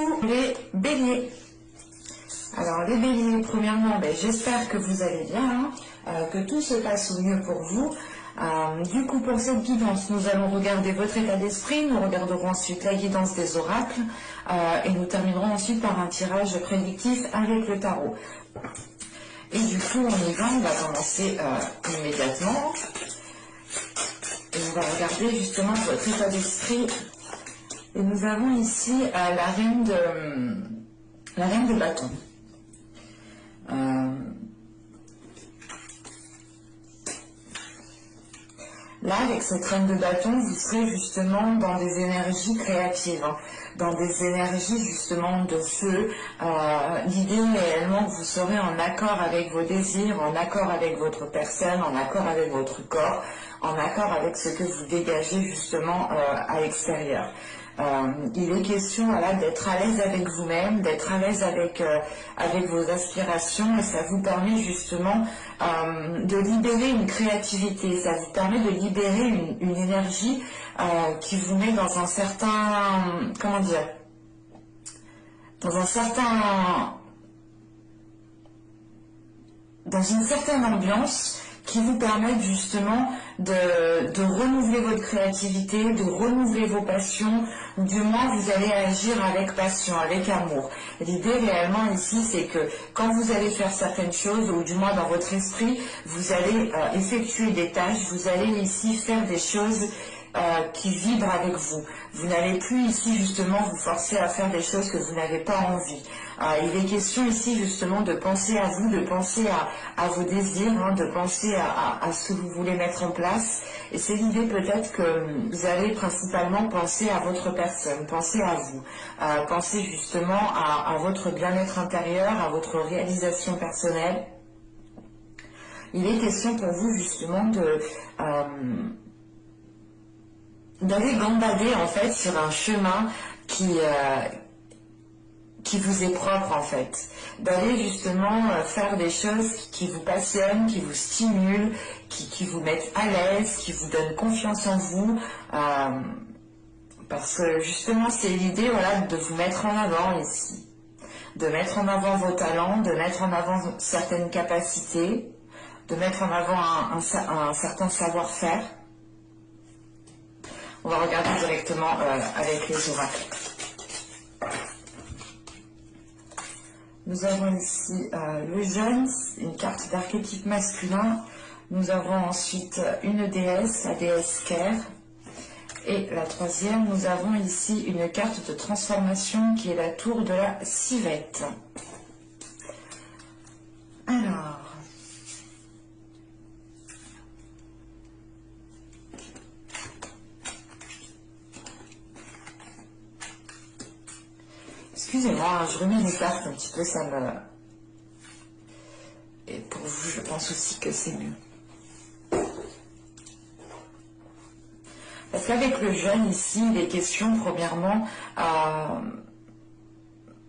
Coucou les béliers. Alors les béliers, premièrement, j'espère que vous allez bien, que tout se passe au mieux pour vous. Du coup, pour cette guidance, nous allons regarder votre état d'esprit, nous regarderons ensuite la guidance des oracles et nous terminerons ensuite par un tirage prédictif avec le tarot. Et du coup, on y va, on va commencer immédiatement. Et on va regarder justement votre état d'esprit. Et nous avons ici la reine de bâton. Là, avec cette reine de bâton, vous serez justement dans des énergies créatives, dans des énergies justement de feu. L'idée réellement que vous serez en accord avec vos désirs, en accord avec votre personne, en accord avec votre corps, en accord avec ce que vous dégagez justement à l'extérieur. Il est question d'être à l'aise avec vous-même, d'être à l'aise avec vos aspirations, et ça vous permet justement de libérer une créativité, ça vous permet de libérer une énergie qui vous met dans un certain, dans une certaine ambiance qui vous permettent justement de renouveler votre créativité, de renouveler vos passions, ou du moins vous allez agir avec passion, avec amour. L'idée réellement ici, c'est que quand vous allez faire certaines choses, ou du moins dans votre esprit, vous allez effectuer des tâches, vous allez ici faire des choses qui vibrent avec vous. Vous n'allez plus ici justement vous forcer à faire des choses que vous n'avez pas envie. Il est question ici justement de penser à vous, de penser à vos désirs, de penser à ce que vous voulez mettre en place. Et c'est l'idée peut-être que vous allez principalement penser à votre personne, penser à vous, penser justement à votre bien-être intérieur, à votre réalisation personnelle. Il est question pour vous justement d'aller gambader en fait sur un chemin qui vous est propre en fait, d'aller justement faire des choses qui vous passionnent, qui vous stimulent, qui vous mettent à l'aise, qui vous donnent confiance en vous, parce que justement c'est l'idée de vous mettre en avant ici, de mettre en avant vos talents, de mettre en avant certaines capacités, de mettre en avant un certain savoir-faire. On va regarder directement avec les oracles. Nous avons ici le jeune, une carte d'archétype masculin. Nous avons ensuite une déesse, la déesse Ker. Et la troisième, nous avons ici une carte de transformation qui est la tour de la civette. Alors... Excusez-moi, je remets les cartes un petit peu, ça me... Et pour vous, je pense aussi que c'est mieux. Parce qu'avec le jeune ici, il est question, premièrement,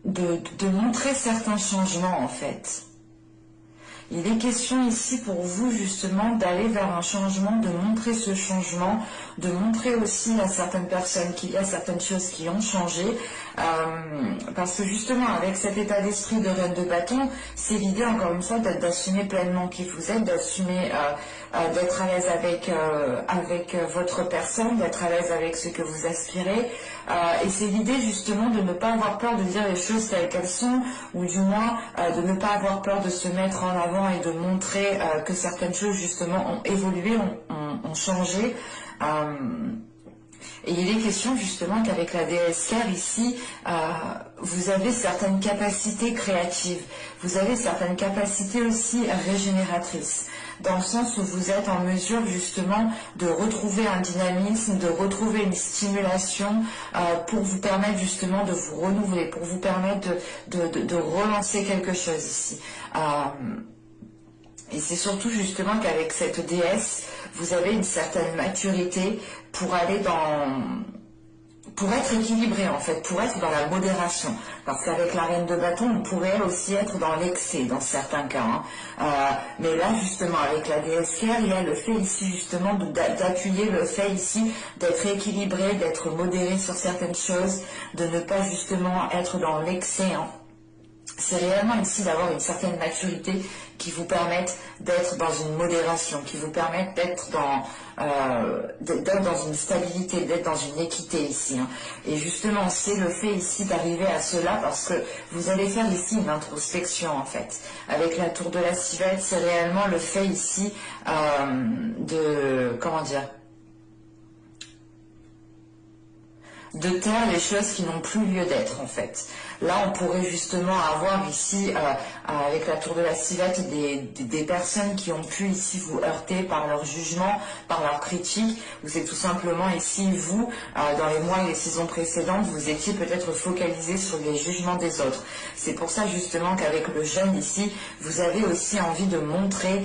de montrer certains changements, en fait. Il est question ici pour vous justement d'aller vers un changement, de montrer ce changement, de montrer aussi à certaines personnes qu'il y a certaines choses qui ont changé, parce que justement avec cet état d'esprit de reine de bâton, c'est l'idée encore une fois d'assumer pleinement qui vous êtes, d'assumer d'être à l'aise avec votre personne, d'être à l'aise avec ce que vous aspirez, et c'est l'idée justement de ne pas avoir peur de dire les choses telles qu'elles sont, ou du moins de ne pas avoir peur de se mettre en avant et de montrer que certaines choses justement ont évolué, ont changé. Et il est question justement qu'avec la déesse Ker ici, vous avez certaines capacités créatives, vous avez certaines capacités aussi régénératrices, dans le sens où vous êtes en mesure justement de retrouver un dynamisme, de retrouver une stimulation pour vous permettre justement de vous renouveler, pour vous permettre de relancer quelque chose ici. Et c'est surtout justement qu'avec cette déesse, vous avez une certaine maturité pour aller pour être équilibré en fait, pour être dans la modération. Parce qu'avec la reine de bâton, on pourrait aussi être dans l'excès dans certains cas. Hein. Mais là justement, avec la déesse Claire, il y a le fait ici justement d'appuyer le fait ici d'être équilibré, d'être modéré sur certaines choses, de ne pas justement être dans l'excès. Hein. C'est réellement ici d'avoir une certaine maturité qui vous permette d'être dans une modération, qui vous permette d'être dans une stabilité, d'être dans une équité ici. Hein. Et justement, c'est le fait ici d'arriver à cela parce que vous allez faire ici une introspection en fait. Avec la tour de la civette, c'est réellement le fait ici de taire les choses qui n'ont plus lieu d'être en fait. Là on pourrait justement avoir ici avec la tour de la civette des personnes qui ont pu ici vous heurter par leur jugement, par leur critique, ou c'est tout simplement ici vous, dans les mois et les saisons précédentes, vous étiez peut-être focalisé sur les jugements des autres. C'est pour ça justement qu'avec le jeûne ici, vous avez aussi envie de montrer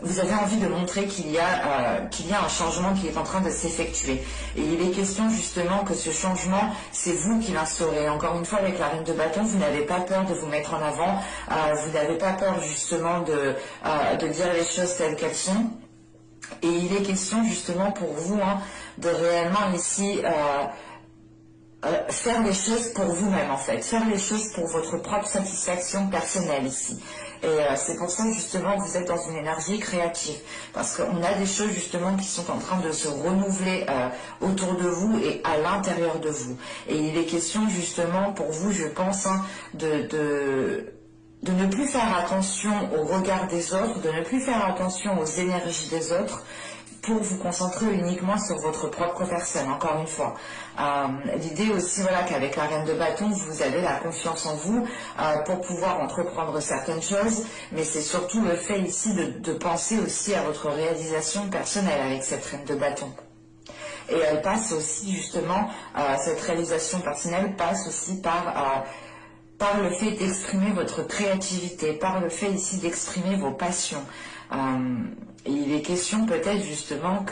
vous avez envie de montrer qu'il y a un changement qui est en train de s'effectuer. Et il est question justement que ce changement, c'est vous qui l'instaurez. Encore une fois, avec la reine de bâton, vous n'avez pas peur de vous mettre en avant, vous n'avez pas peur justement de dire les choses telles qu'elles sont. Et il est question justement pour vous de réellement ici faire les choses pour vous-même en fait, faire les choses pour votre propre satisfaction personnelle ici. Et c'est pour ça justement que vous êtes dans une énergie créative, parce qu'on a des choses justement qui sont en train de se renouveler autour de vous et à l'intérieur de vous. Et il est question justement pour vous, je pense, de ne plus faire attention au regard des autres, de ne plus faire attention aux énergies des autres, pour vous concentrer uniquement sur votre propre personne, encore une fois. L'idée aussi, voilà, qu'avec la reine de bâton, vous avez la confiance en vous pour pouvoir entreprendre certaines choses, mais c'est surtout le fait ici de penser aussi à votre réalisation personnelle avec cette reine de bâton. Et elle passe aussi, justement, cette réalisation personnelle passe aussi par le fait d'exprimer votre créativité, par le fait ici d'exprimer vos passions. Et il est question peut-être justement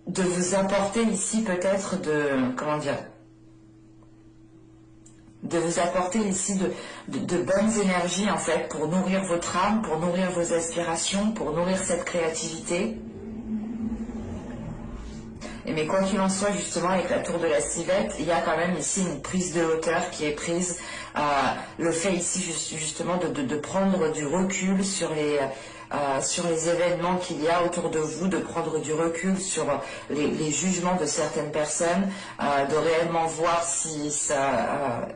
de vous apporter ici peut-être de vous apporter ici de bonnes énergies en fait pour nourrir votre âme, pour nourrir vos aspirations, pour nourrir cette créativité. Mais quoi qu'il en soit, justement, avec la tour de la civette, il y a quand même ici une prise de hauteur qui est prise. Le fait ici, justement, de prendre du recul sur les événements qu'il y a autour de vous, de prendre du recul sur les jugements de certaines personnes, de réellement voir si cela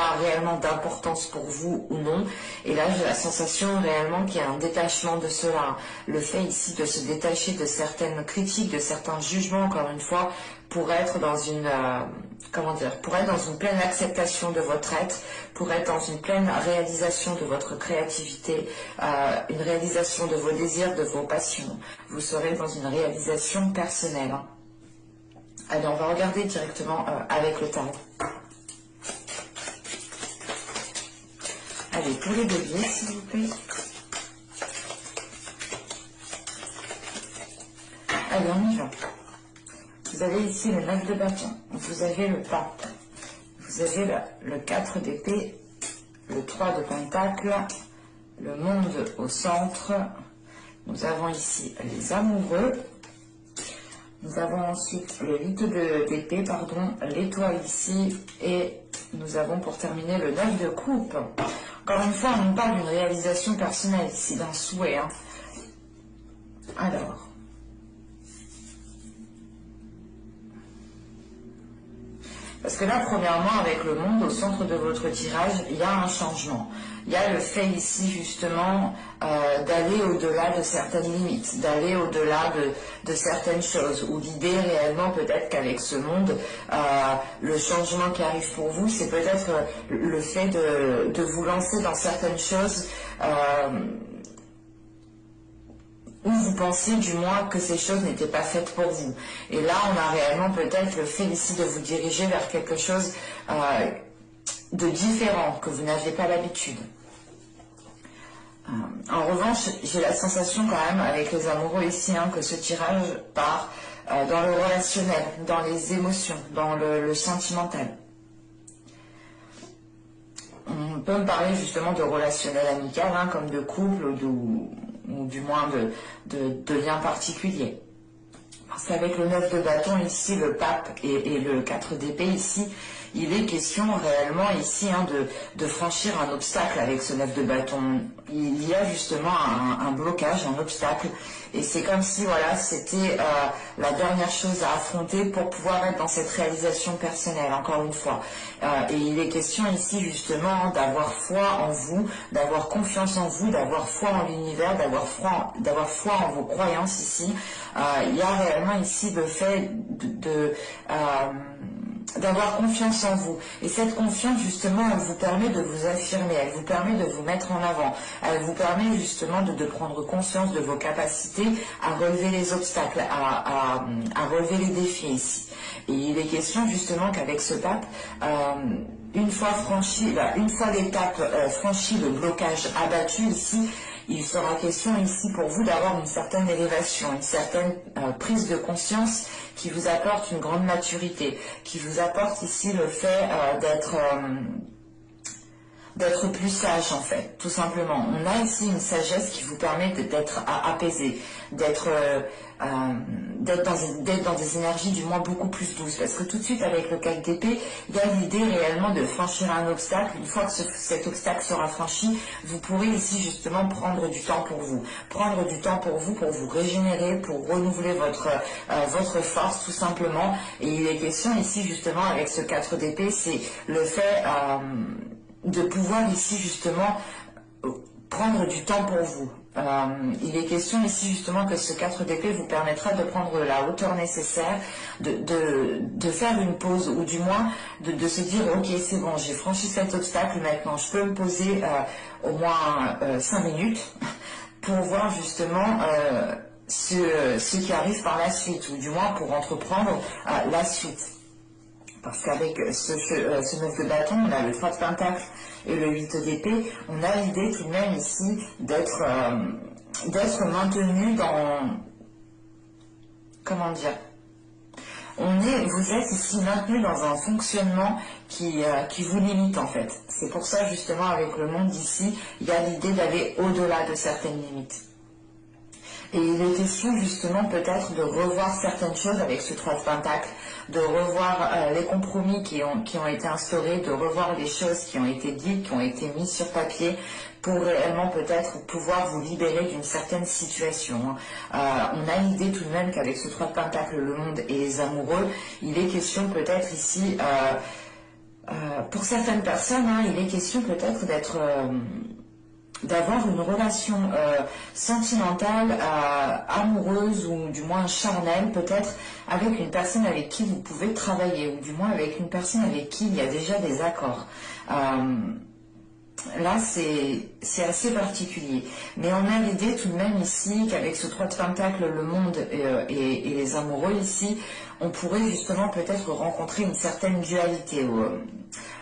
a réellement d'importance pour vous ou non. Et là, j'ai la sensation réellement qu'il y a un détachement de cela. Le fait ici de se détacher de certaines critiques, de certains jugements, encore une fois, pour être dans une pleine acceptation de votre être, pour être dans une pleine réalisation de votre créativité, une réalisation de vos désirs, de vos passions. Vous serez dans une réalisation personnelle. Allez, on va regarder directement avec le tarot. Allez, pour les béliers, s'il vous plaît. Allez, on y va. Vous avez ici le 9 de bâton, vous avez le pape, vous avez le 4 d'épée, le 3 de pentacle, le monde au centre, nous avons ici les amoureux, nous avons ensuite le 8 d'épée, l'étoile ici, et nous avons pour terminer le 9 de coupe. Encore une fois, on nous parle d'une réalisation personnelle ici, d'un souhait. Alors... Parce que là, premièrement, avec le monde au centre de votre tirage, il y a un changement. Il y a le fait ici, justement, d'aller au-delà de certaines limites, d'aller au-delà de certaines choses, où l'idée réellement, peut-être qu'avec ce monde, le changement qui arrive pour vous, c'est peut-être le fait de vous lancer dans certaines choses où vous pensiez du moins que ces choses n'étaient pas faites pour vous. Et là, on a réellement peut-être le fait ici de vous diriger vers quelque chose de différent, que vous n'aviez pas l'habitude. En revanche, j'ai la sensation quand même, avec les amoureux ici, que ce tirage part dans le relationnel, dans les émotions, dans le sentimental. On peut me parler justement de relationnel amical, hein, comme de couple ou du moins de liens particuliers. Parce qu'avec le 9 de bâton ici, le pape et le 4 d'épée ici, il est question réellement ici hein, de franchir un obstacle avec ce 9 de bâton. Il y a justement un blocage, un obstacle, et c'est comme si voilà, c'était la dernière chose à affronter pour pouvoir être dans cette réalisation personnelle, encore une fois. Et il est question ici justement hein, d'avoir foi en vous, d'avoir confiance en vous, d'avoir foi en l'univers, d'avoir foi en vos croyances ici. Il y a réellement ici le fait d'avoir confiance en vous. Et cette confiance, justement, elle vous permet de vous affirmer, elle vous permet de vous mettre en avant, elle vous permet justement de prendre conscience de vos capacités à relever les obstacles, à relever les défis ici. Et il est question justement qu'avec ce pape, une fois l'étape franchie, le blocage abattu ici, il sera question ici pour vous d'avoir une certaine élévation, une certaine prise de conscience qui vous apporte une grande maturité, qui vous apporte ici le fait d'être plus sage en fait, tout simplement. On a ici une sagesse qui vous permet d'être apaisé, d'être dans des énergies du moins beaucoup plus douces, parce que tout de suite avec le 4 d'épée, il y a l'idée réellement de franchir un obstacle. Une fois que cet obstacle sera franchi, vous pourrez ici justement prendre du temps pour vous, pour vous régénérer, pour renouveler votre force tout simplement. Et il est question ici justement avec ce 4 d'épée, c'est le fait de pouvoir ici justement prendre du temps pour vous. Il est question ici justement que ce 4 d'épée vous permettra de prendre la hauteur nécessaire, de faire une pause, ou du moins de se dire ok c'est bon, j'ai franchi cet obstacle, maintenant je peux me poser au moins 5 minutes pour voir justement ce qui arrive par la suite, ou du moins pour entreprendre la suite. Parce qu'avec ce 9 de bâton, on a le 3 de pentacle et le 8 d'épée, on a l'idée tout de même ici d'être maintenu dans... Comment dire, vous êtes ici maintenu dans un fonctionnement qui vous limite en fait. C'est pour ça justement avec le monde d'ici, il y a l'idée d'aller au-delà de certaines limites. Et il est question justement peut-être de revoir certaines choses avec ce 3 de pentacle, de revoir les compromis qui ont été instaurés, de revoir les choses qui ont été dites, qui ont été mises sur papier, pour réellement peut-être pouvoir vous libérer d'une certaine situation. On a l'idée tout de même qu'avec ce 3 de pentacle, le monde et les amoureux, il est question peut-être ici, pour certaines personnes, hein, il est question peut-être d'avoir une relation sentimentale, amoureuse ou du moins charnelle peut-être avec une personne avec qui vous pouvez travailler, ou du moins avec une personne avec qui il y a déjà des accords. Là, c'est assez particulier. Mais on a l'idée tout de même ici qu'avec ce 3 de pentacle, le monde et les amoureux ici, on pourrait justement peut-être rencontrer une certaine dualité.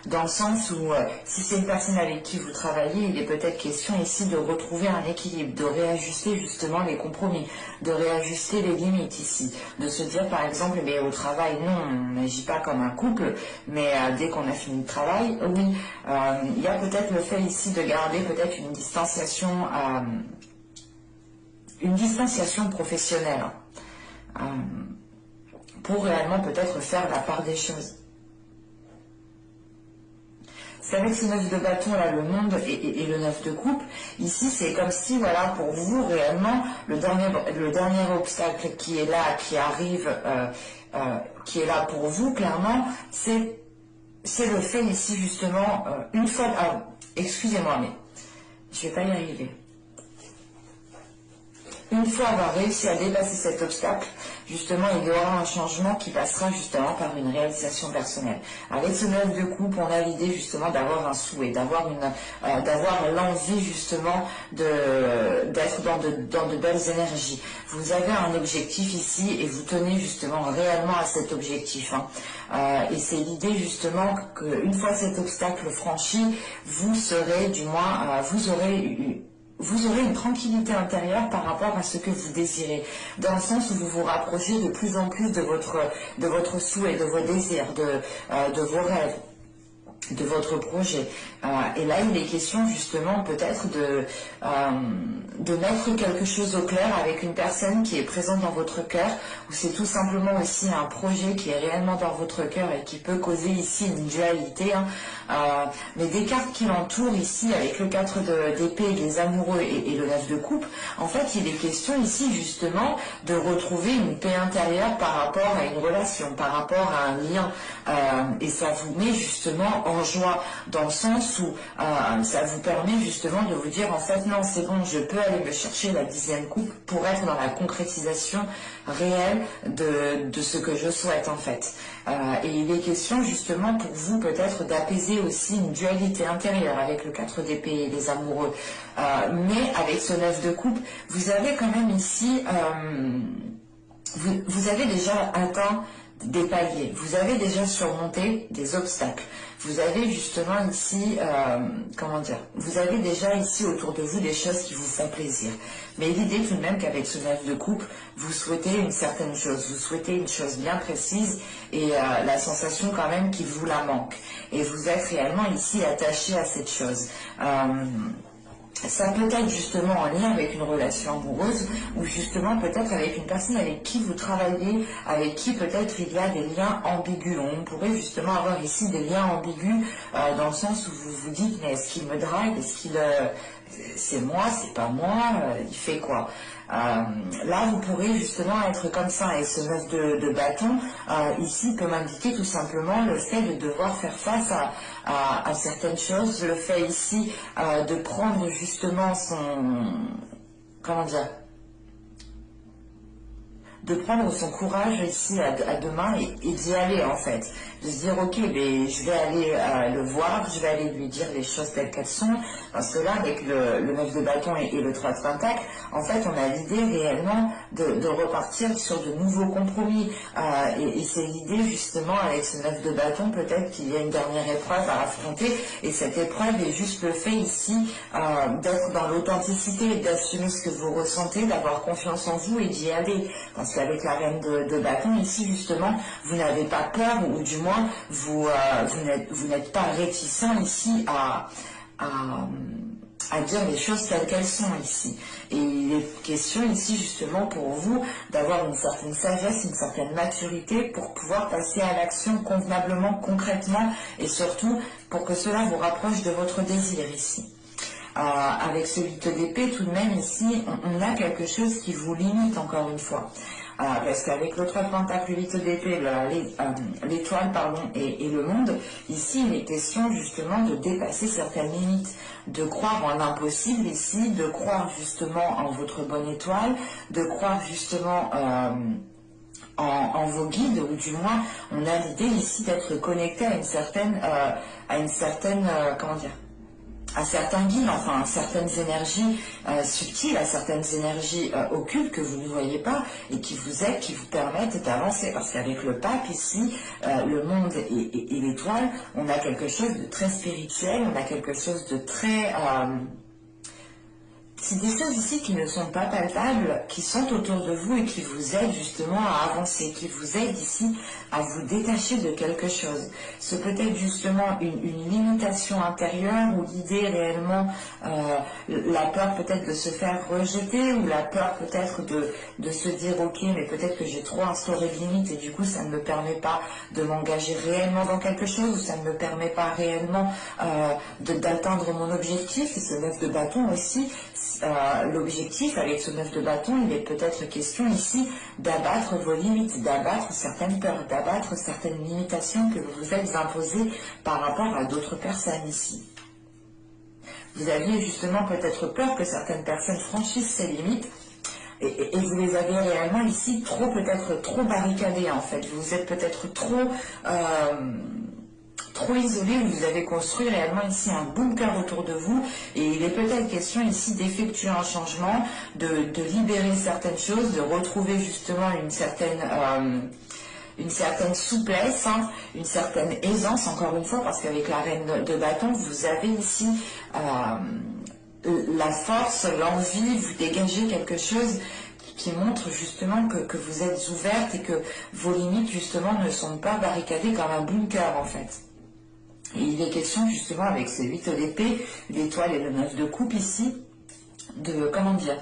Dans le sens où si c'est une personne avec qui vous travaillez, il est peut-être question ici de retrouver un équilibre, de réajuster justement les compromis, de réajuster les limites ici, de se dire par exemple, mais au travail, non, on n'agit pas comme un couple, mais dès qu'on a fini le travail, oui, il y a peut-être le fait ici de garder peut-être une distanciation professionnelle, pour réellement peut-être faire la part des choses. C'est avec ce 9 de bâton là, le monde et le 9 de coupe, ici c'est comme si voilà pour vous réellement le dernier obstacle qui est là, qui arrive, qui est là pour vous clairement, c'est le fait ici justement, une fois, excusez-moi mais je vais pas y arriver. Une fois avoir réussi à dépasser cet obstacle, justement, il y aura un changement qui passera justement par une réalisation personnelle. Avec ce 9 de coupe, on a l'idée justement d'avoir un souhait, d'avoir l'envie justement d'être dans de belles énergies. Vous avez un objectif ici et vous tenez justement réellement à cet objectif. Et c'est l'idée justement qu'une fois cet obstacle franchi, vous serez du moins, vous aurez vous aurez une tranquillité intérieure par rapport à ce que vous désirez, dans le sens où vous vous rapprochez de plus en plus de votre souhait, de vos désirs, de vos rêves, de votre projet. Et là, il est question justement peut-être de mettre quelque chose au clair avec une personne qui est présente dans votre cœur, ou c'est tout simplement aussi un projet qui est réellement dans votre cœur et qui peut causer ici une dualité. Mais des cartes qui l'entourent ici, avec le 4 d'épée, les amoureux et le 9 de coupe, en fait, il est question ici justement de retrouver une paix intérieure par rapport à une relation, par rapport à un lien. Et ça vous met justement en joie, dans le sens où ça vous permet justement de vous dire en fait non, c'est bon, je peux aller me chercher la 10e coupe pour être dans la concrétisation réelle de ce que je souhaite en fait. Et il est question justement pour vous peut-être d'apaiser aussi une dualité intérieure avec le 4 d'épée et les amoureux. Mais avec ce 9 de coupe, vous avez quand même ici, vous avez déjà atteint des paliers, vous avez déjà surmonté des obstacles, vous avez justement ici, comment dire, vous avez déjà ici autour de vous des choses qui vous font plaisir. Mais l'idée tout de même qu'avec ce 9 de coupe, vous souhaitez une certaine chose, vous souhaitez une chose bien précise et la sensation quand même qu'il vous la manque. Et vous êtes réellement ici attaché à cette chose. Ça peut être justement en lien avec une relation amoureuse ou justement peut-être avec une personne avec qui vous travaillez, avec qui peut-être il y a des liens ambigus. On pourrait justement avoir ici des liens ambigus dans le sens où vous vous dites mais est-ce qu'il me drague, est-ce qu'il c'est moi, c'est pas moi, il fait quoi. Là vous pourrez justement être comme ça et ce 9 de bâton ici peut m'indiquer tout simplement le fait de devoir faire face à certaines choses, le fait ici de prendre justement comment dire, de prendre son courage ici à deux mains et d'y aller en fait, de se dire ok, mais je vais aller le voir, je vais aller lui dire les choses telles qu'elles sont, parce que là avec le 9 de bâton et le 3 de pentacle, en fait on a l'idée réellement de repartir sur de nouveaux compromis et c'est l'idée justement avec ce 9 de bâton, peut-être qu'il y a une dernière épreuve à affronter et cette épreuve est juste le fait ici d'être dans l'authenticité, d'assumer ce que vous ressentez, d'avoir confiance en vous et d'y aller, parce qu'avec la reine de bâton ici justement vous n'avez pas peur ou du moins vous n'êtes pas réticent ici à dire les choses telles qu'elles sont ici. Et il est question ici justement pour vous d'avoir une certaine sagesse, une certaine maturité pour pouvoir passer à l'action convenablement, concrètement et surtout pour que cela vous rapproche de votre désir ici. Avec ce 8 d'épée, tout de même ici, on a quelque chose qui vous limite encore une fois. Parce qu'avec le 3 de pentacle, le 8 d'épée, l'étoile pardon, et le monde, ici il est question justement de dépasser certaines limites, de croire en l'impossible ici, de croire justement en votre bonne étoile, de croire justement en vos guides, ou du moins on a l'idée ici d'être connecté à une certaine comment dire, à certains guides, enfin à certaines énergies subtiles, à certaines énergies occultes que vous ne voyez pas et qui vous aident, qui vous permettent d'avancer. Parce qu'avec le pape ici, le monde et l'étoile, on a quelque chose de très spirituel, on a quelque chose de très... c'est des choses ici qui ne sont pas palpables, qui sont autour de vous et qui vous aident justement à avancer, qui vous aident ici à vous détacher de quelque chose. Ce peut être justement une limitation intérieure ou l'idée réellement, la peur peut-être de se faire rejeter ou la peur peut-être de se dire ok mais peut-être que j'ai trop instauré de limites et du coup ça ne me permet pas de m'engager réellement dans quelque chose ou ça ne me permet pas réellement d'atteindre mon objectif. Et ce 9 de bâton aussi, l'objectif avec ce 9 de bâton, il est peut-être question ici d'abattre vos limites, d'abattre certaines peurs, d'abattre certaines limitations que vous vous êtes imposées par rapport à d'autres personnes ici. Vous aviez justement peut-être peur que certaines personnes franchissent ces limites et vous les avez réellement ici peut-être trop barricadées en fait. Vous êtes peut-être trop isolé, vous avez construit réellement ici un bunker autour de vous et il est peut-être question ici d'effectuer un changement, de libérer certaines choses, de retrouver justement une certaine souplesse, hein, une certaine aisance encore une fois, parce qu'avec la reine de bâton, vous avez ici la force, l'envie, vous dégagez quelque chose qui montre justement que vous êtes ouverte et que vos limites justement ne sont pas barricadées comme un bunker en fait. Et il est question justement avec ces 8 d'épée, l'étoile et le 9 de coupe ici, de, comment dire,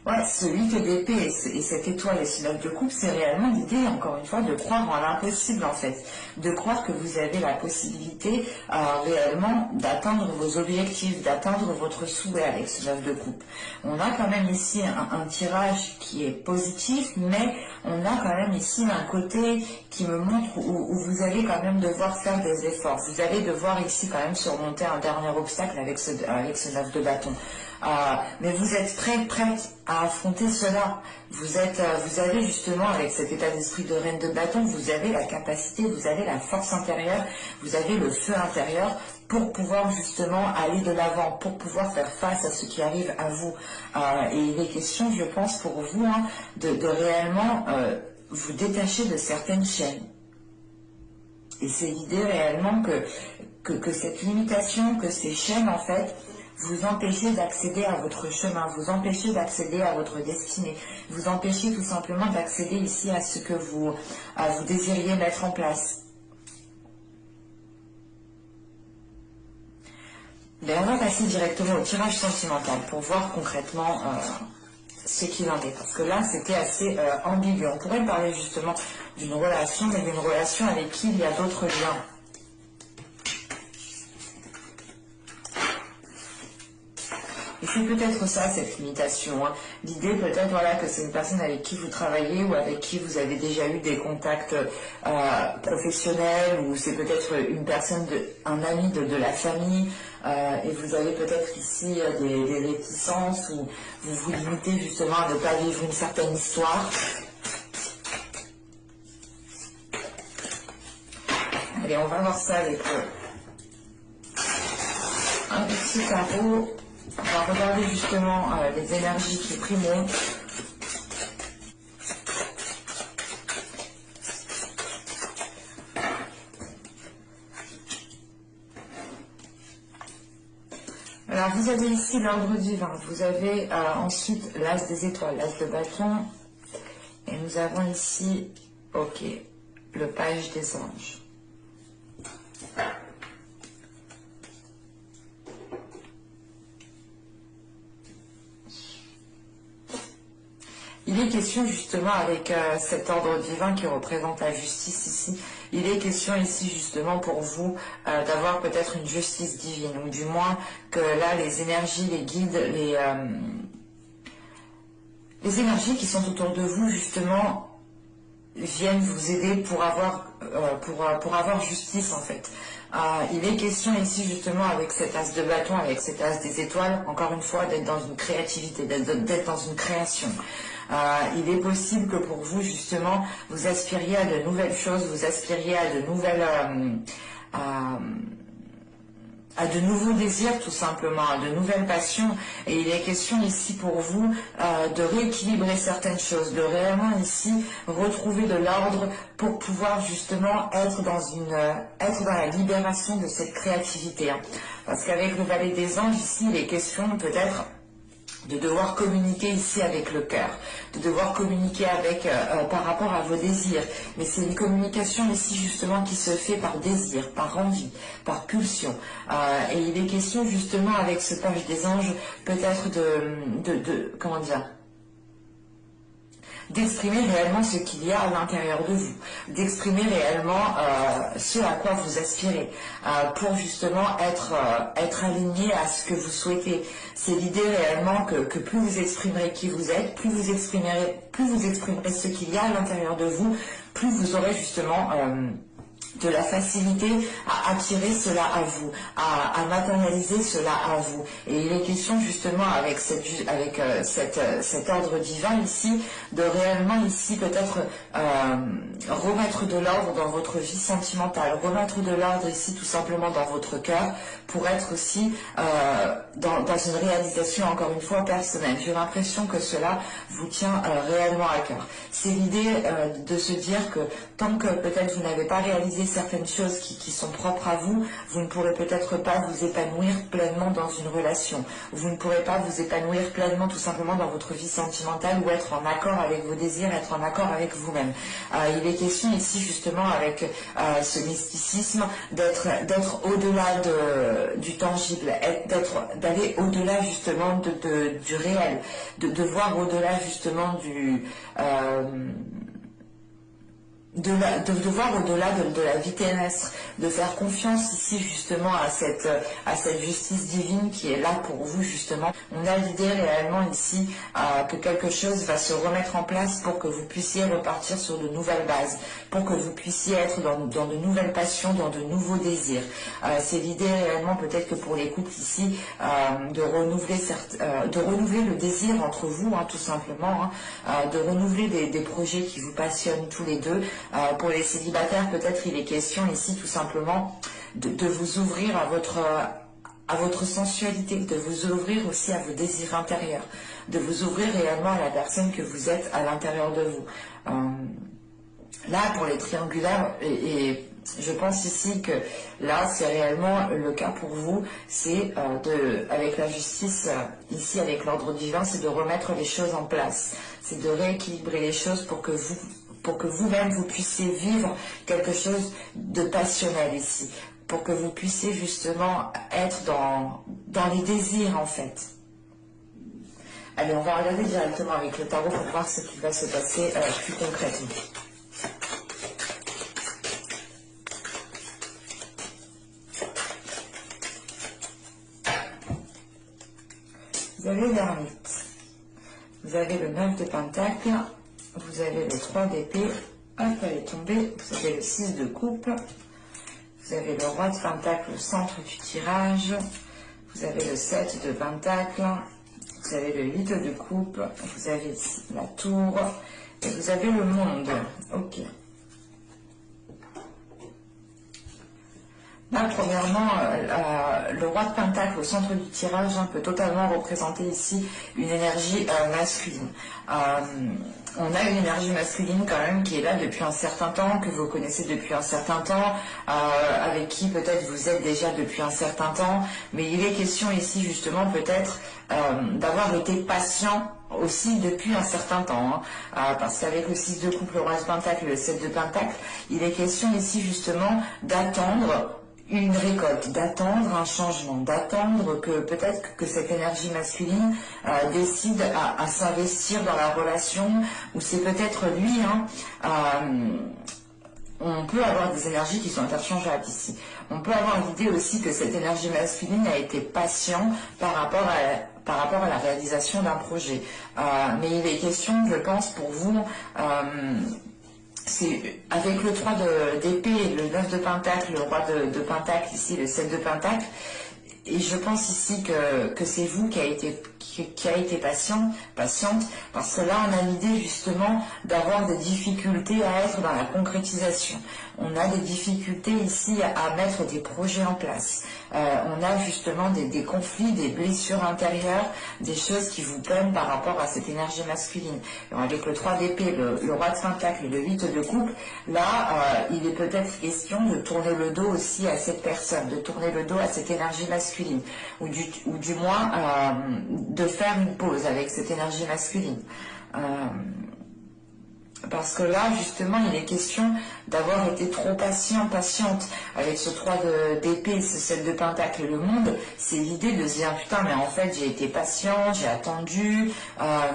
ouais, ce 8 d'épée et cette étoile et ce 9 de coupe, c'est réellement l'idée, encore une fois, de croire en l'impossible en fait. De croire que vous avez la possibilité réellement d'atteindre vos objectifs, d'atteindre votre souhait avec ce 9 de coupe. On a quand même ici un tirage qui est positif, mais on a quand même ici un côté qui me montre où vous allez quand même devoir faire des efforts. Vous allez devoir ici quand même surmonter un dernier obstacle avec ce 9 de bâton. Mais vous êtes prête à affronter cela. Vous avez justement, avec cet état d'esprit de reine de bâton, vous avez la capacité, vous avez la force intérieure, vous avez le feu intérieur pour pouvoir justement aller de l'avant, pour pouvoir faire face à ce qui arrive à vous. Et il est question, je pense, pour vous, hein, de réellement vous détacher de certaines chaînes. Et c'est l'idée réellement que cette limitation, que ces chaînes, en fait, vous empêchez d'accéder à votre chemin, vous empêchez d'accéder à votre destinée, vous empêchez tout simplement d'accéder ici à ce que vous désiriez mettre en place. Ben, on va passer directement au tirage sentimental pour voir concrètement ce qu'il en est. Parce que là, c'était assez ambigu. On pourrait parler justement d'une relation, mais d'une relation avec qui il y a d'autres liens. Et c'est peut-être ça, cette limitation. Hein. L'idée, peut-être, voilà, que c'est une personne avec qui vous travaillez ou avec qui vous avez déjà eu des contacts professionnels, ou c'est peut-être une personne, un ami de la famille, et vous avez peut-être ici des réticences, ou vous vous limitez justement à ne pas vivre une certaine histoire. Allez, on va voir ça avec un petit tarot. On va regarder justement les énergies qui primeront. Alors vous avez ici l'ordre divin, vous avez ensuite l'as des étoiles, l'as de bâton, et nous avons ici, ok, le page des anges. Il est question justement avec cet ordre divin qui représente la justice ici, il est question ici justement pour vous d'avoir peut-être une justice divine, ou du moins que là les énergies, les guides, les énergies qui sont autour de vous justement viennent vous aider pour avoir justice en fait. Il est question ici justement avec cet as de bâton, avec cet as des étoiles, encore une fois d'être dans une créativité, d'être dans une création. Il est possible que pour vous justement vous aspiriez à de nouvelles choses, vous aspiriez à de nouvelles à de nouveaux désirs tout simplement, à de nouvelles passions, et il est question ici pour vous de rééquilibrer certaines choses, de réellement ici retrouver de l'ordre pour pouvoir justement être dans la libération de cette créativité, hein. Parce qu'avec le valet des anges ici il est question peut-être de devoir communiquer ici avec le cœur, de devoir communiquer avec par rapport à vos désirs. Mais c'est une communication ici justement qui se fait par désir, par envie, par pulsion. Et il est question justement avec ce page des anges peut-être comment dire, d'exprimer réellement ce qu'il y a à l'intérieur de vous, d'exprimer réellement ce à quoi vous aspirez, pour justement être aligné à ce que vous souhaitez. C'est l'idée réellement que plus vous exprimerez qui vous êtes, plus vous exprimerez ce qu'il y a à l'intérieur de vous, plus vous aurez justement de la facilité à attirer cela à vous, à matérialiser cela à vous. Et il est question justement avec cet ordre divin ici, de réellement ici peut-être remettre de l'ordre dans votre vie sentimentale, remettre de l'ordre ici tout simplement dans votre cœur, pour être aussi dans une réalisation encore une fois personnelle. J'ai l'impression que cela vous tient réellement à cœur. C'est l'idée de se dire que tant que peut-être vous n'avez pas réalisé certaines choses qui sont propres à vous, vous ne pourrez peut-être pas vous épanouir pleinement dans une relation. Vous ne pourrez pas vous épanouir pleinement tout simplement dans votre vie sentimentale ou être en accord avec vos désirs, être en accord avec vous-même. Il est question ici justement avec ce mysticisme d'être au-delà du tangible, d'aller au-delà justement du réel, de voir au-delà justement de voir au-delà de la vie terrestre, de faire confiance ici justement à cette justice divine qui est là pour vous justement. On a l'idée réellement ici que quelque chose va se remettre en place pour que vous puissiez repartir sur de nouvelles bases, pour que vous puissiez être dans de nouvelles passions, dans de nouveaux désirs. C'est l'idée réellement peut-être que pour les couples ici de renouveler le désir entre vous, tout simplement, de renouveler des projets qui vous passionnent tous les deux. Pour les célibataires, peut-être il est question ici tout simplement de vous ouvrir à votre sensualité, de vous ouvrir aussi à vos désirs intérieurs, de vous ouvrir réellement à la personne que vous êtes à l'intérieur de vous. Là, pour les triangulaires, et je pense ici que là, c'est réellement le cas pour vous, c'est avec la justice, ici avec l'ordre divin, c'est de remettre les choses en place, c'est de rééquilibrer les choses pour que vous-même vous puissiez vivre quelque chose de passionnel ici, pour que vous puissiez justement être dans les désirs en fait. Allez, on va regarder directement avec le tarot pour voir ce qui va se passer plus concrètement. Vous avez l'ermite, vous avez le 9 de pentacle, vous avez le 3 d'épée, hop, elle est tombée, vous avez le 6 de coupe, vous avez le roi de pentacle au centre du tirage, vous avez le 7 de pentacle, vous avez le 8 de coupe, vous avez ici la tour, et vous avez le monde. Ok. Là, premièrement, le roi de pentacle au centre du tirage peut totalement représenter ici une énergie masculine. On a une énergie masculine quand même qui est là depuis un certain temps, que vous connaissez depuis un certain temps, avec qui peut-être vous êtes déjà depuis un certain temps, mais il est question ici justement peut-être d'avoir été patient aussi depuis un certain temps, parce qu'avec le 6 de coupe, le roi de pentacle et le 7 de pentacle, il est question ici justement d'attendre une récolte, d'attendre un changement, d'attendre que peut-être que cette énergie masculine décide à s'investir dans la relation, ou c'est peut-être lui, on peut avoir des énergies qui sont interchangeables ici. On peut avoir l'idée aussi que cette énergie masculine a été patient par rapport à la réalisation d'un projet. Mais il est question, je pense, pour vous, c'est avec le 3 d'épée, le 9 de pentacle, le roi de pentacle ici, le 7 de pentacle, et je pense ici que c'est vous qui a été patiente, parce que là on a l'idée justement d'avoir des difficultés à être dans la concrétisation. On a des difficultés ici à mettre des projets en place. On a justement des conflits, des blessures intérieures, des choses qui vous peinent par rapport à cette énergie masculine. Donc avec le 3 d'épée, le roi de pentacle et le 8 de coupe, là, il est peut-être question de tourner le dos aussi à cette personne, de tourner le dos à cette énergie masculine, ou du moins de faire une pause avec cette énergie masculine. Parce que là, justement, il est question d'avoir été trop patiente. Avec ce 3 d'épée, ce 7 de pentacle et le monde, c'est l'idée de se dire, putain, mais en fait, j'ai été patient, j'ai attendu,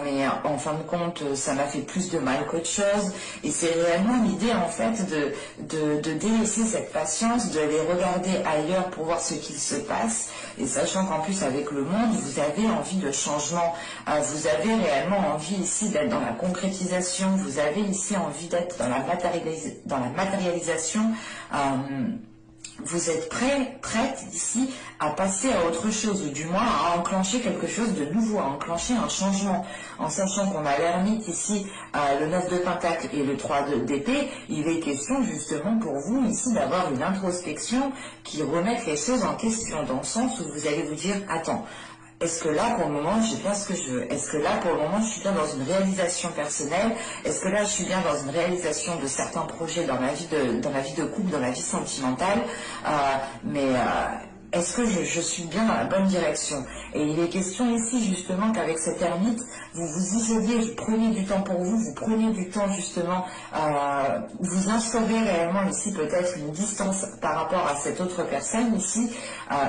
mais en fin de compte, ça m'a fait plus de mal qu'autre chose. Et c'est réellement l'idée, en fait, de délaisser cette patience, de les regarder ailleurs pour voir ce qu'il se passe. Et sachant qu'en plus, avec le monde, vous avez envie de changement. Vous avez réellement envie ici d'être dans la concrétisation. Vous avez ici envie d'être dans la matérialisation. Vous êtes prête ici à passer à autre chose, ou du moins à enclencher quelque chose de nouveau, à enclencher un changement. En sachant qu'on a l'ermite ici, le 9 de pentacle et le 3 d'épée, il est question justement pour vous ici d'avoir une introspection qui remette les choses en question, dans le sens où vous allez vous dire, attends, Est-ce que là, pour le moment, j'ai bien ce que je veux? Est-ce que là, pour le moment, je suis bien dans une réalisation personnelle? Est-ce que là, je suis bien dans une réalisation de certains projets dans ma vie de couple, dans ma vie sentimentale? Est-ce que je suis bien dans la bonne direction? Et il est question ici justement qu'avec cette ermite, vous vous isoliez, vous preniez du temps pour vous, vous preniez du temps justement, vous instaurez réellement ici peut-être une distance par rapport à cette autre personne ici,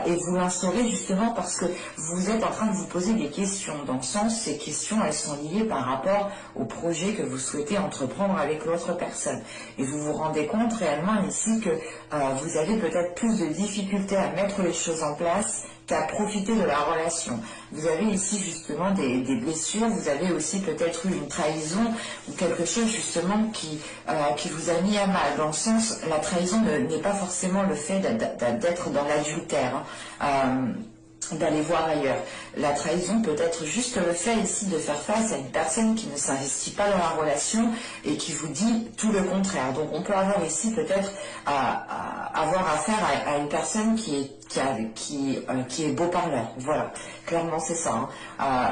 et vous l'instaurez justement parce que vous êtes en train de vous poser des questions. Dans le sens, ces questions, elles sont liées par rapport au projet que vous souhaitez entreprendre avec l'autre personne. Et vous vous rendez compte réellement ici que vous avez peut-être plus de difficultés à mettre les choses en place qu'à profiter de la relation. Vous avez ici justement des blessures, vous avez aussi peut-être eu une trahison ou quelque chose justement qui vous a mis à mal. Dans le sens, la trahison n'est pas forcément le fait d'être dans l'adultère, d'aller voir ailleurs. La trahison peut être juste le fait ici de faire face à une personne qui ne s'investit pas dans la relation et qui vous dit tout le contraire. Donc on peut avoir ici peut-être avoir affaire à une personne qui est beau parleur. Voilà, clairement c'est ça.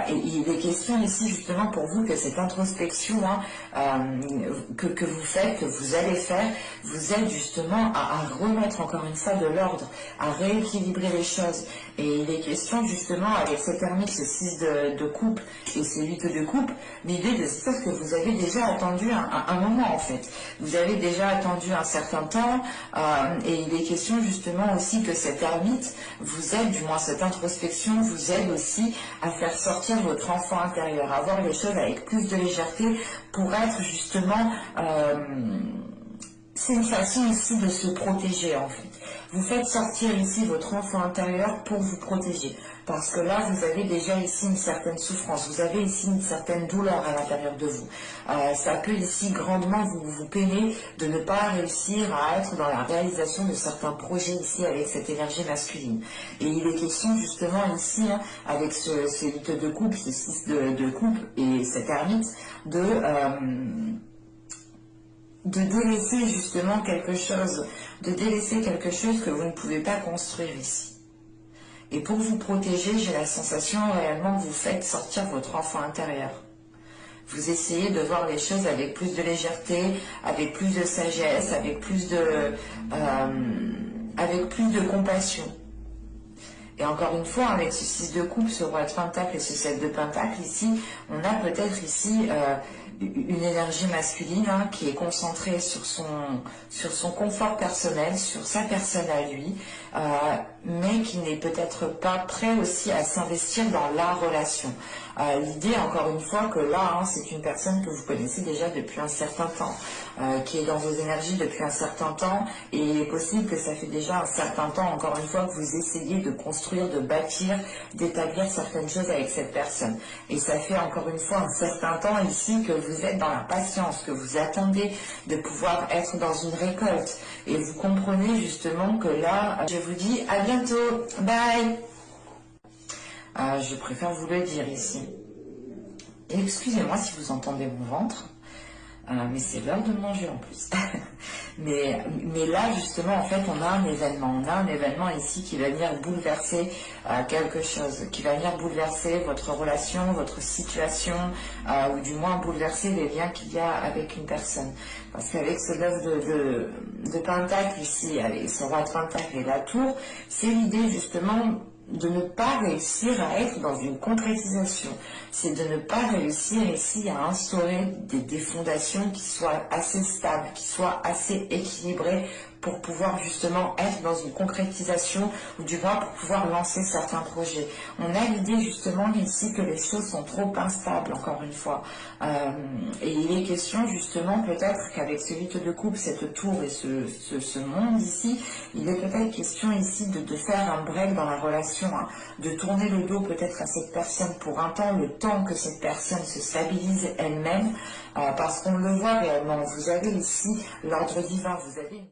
Et il est question ici justement pour vous que cette introspection que vous faites, que vous allez faire, vous aide justement à remettre encore une fois de l'ordre, à rééquilibrer les choses. Et il est question justement avec cette ermite, ce 6 de coupe et ce 8 de coupe, l'idée de se dire que vous avez déjà attendu un moment en fait. Vous avez déjà attendu un certain temps et il est question justement aussi que cette ermite vous aide, du moins cette introspection vous aide aussi à faire sortir votre enfant intérieur, à voir les choses avec plus de légèreté pour être justement... c'est une façon ici de se protéger en fait. Vous faites sortir ici votre enfant intérieur pour vous protéger. Parce que là, vous avez déjà ici une certaine souffrance. Vous avez ici une certaine douleur à l'intérieur de vous. Ça peut ici grandement vous peiner de ne pas réussir à être dans la réalisation de certains projets ici avec cette énergie masculine. Et il est question justement ici, avec ce 8 de coupe, ce 6 de coupe et cette ermite, de délaisser justement quelque chose, de délaisser quelque chose que vous ne pouvez pas construire ici. Et pour vous protéger, j'ai la sensation réellement que vous faites sortir votre enfant intérieur. Vous essayez de voir les choses avec plus de légèreté, avec plus de sagesse, avec plus de compassion. Et encore une fois, avec ce 6 de coupe, ce roi de pentacle et ce 7 de pentacle, ici, on a peut-être ici une énergie masculine qui est concentrée sur son confort personnel, sur sa personne à lui, mais qui n'est peut-être pas prêt aussi à s'investir dans la relation. L'idée, encore une fois, que là, c'est une personne que vous connaissez déjà depuis un certain temps, qui est dans vos énergies depuis un certain temps, et il est possible que ça fait déjà un certain temps, encore une fois, que vous essayez de construire, de bâtir, d'établir certaines choses avec cette personne. Et ça fait encore une fois un certain temps ici que vous êtes dans la patience, que vous attendez de pouvoir être dans une récolte. Et vous comprenez justement que là, je vous dis à bientôt, bye. Je préfère vous le dire ici. Excusez-moi si vous entendez mon ventre, mais c'est l'heure de manger en plus. mais là, justement, en fait, on a un événement ici qui va venir bouleverser quelque chose, qui va venir bouleverser votre relation, votre situation, ou du moins bouleverser les liens qu'il y a avec une personne. Parce qu'avec ce 9 de pentacle ici, avec ce roi de pentacle et la tour, c'est l'idée justement de ne pas réussir à être dans une concrétisation. C'est de ne pas réussir ici à instaurer des fondations qui soient assez stables, qui soient assez équilibrées pour pouvoir justement être dans une concrétisation ou du moins pour pouvoir lancer certains projets. On a l'idée justement ici que les choses sont trop instables, encore une fois. Et il est question justement peut-être qu'avec ce 8 de coupe, cette tour et ce monde ici, il est peut-être question ici de faire un break dans la relation, de tourner le dos peut-être à cette personne pour un temps, le temps que cette personne se stabilise elle-même, parce qu'on le voit réellement. Vous avez ici l'ordre divin, vous avez...